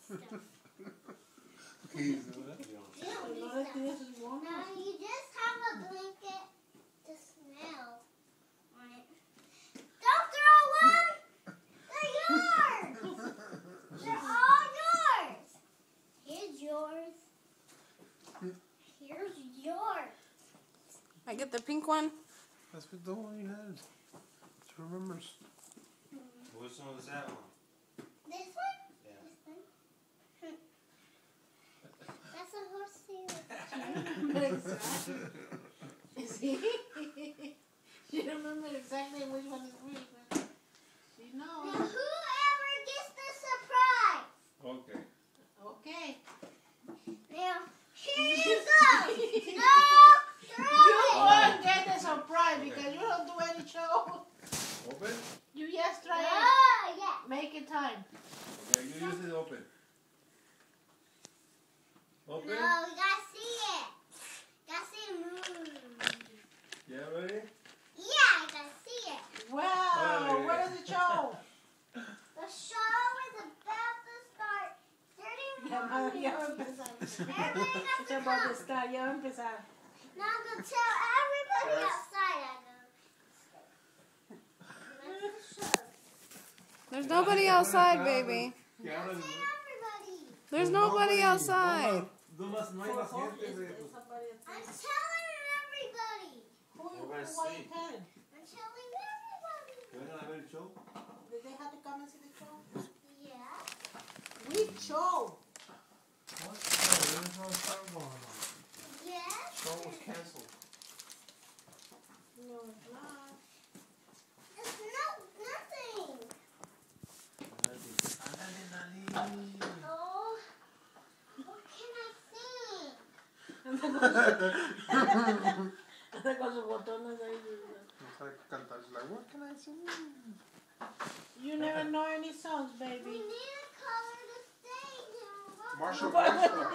stuff. ¿Qué hizo, verdad? Now you just have a blanket to smell on it. Don't throw them! They're yours! They're all yours! Here's yours. Here's yours. I get the pink one? That's the one you had. She remembers. Which one was that one? This one? Yeah. This one? That's a horsey. See? She remembered exactly which one is which. She Now knows. whoever gets the surprise. Okay. Okay. Now, here you go. No, throw You it. won't get the surprise because you don't do any show. Open? You just try it. Oh, yeah. Make it time. Okay, you use it open. Open? No, we gotta see it. Gotta see it move. Yeah, ready? Yeah, I gotta see it. Wow. Hey. What is the show? The show is about to start. 30 Ya va a empezar. Everybody has It's to about to come. start. Ya va a empezar. Now I'm gonna tell everybody Yes. outside I go. That's the show. There's nobody outside, baby. Que Now abran- tell everybody. There's nobody outside. No hay más gente, güey. I'm telling everybody. Who you Everybody's why you asleep. telling? I'm telling everybody. ¿Que vengan a ver el show? Did they have to come and see the show? Yeah. Which show? What? Oh, there's no time going on. Yes. Show was canceled. No, it's not. It's nothing. Oh. What can I sing? Anda con sus botones ahí. It's like cantar. She's like, what can I sing? You never know any songs, We baby. need to color the stage. Marshall Braystar.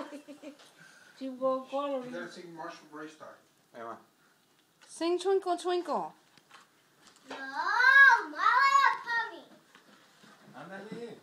She go color. You gotta sing Marshall Braystar. Ahí va. Sing Twinkle Twinkle. No, My Little Pony. Ándale.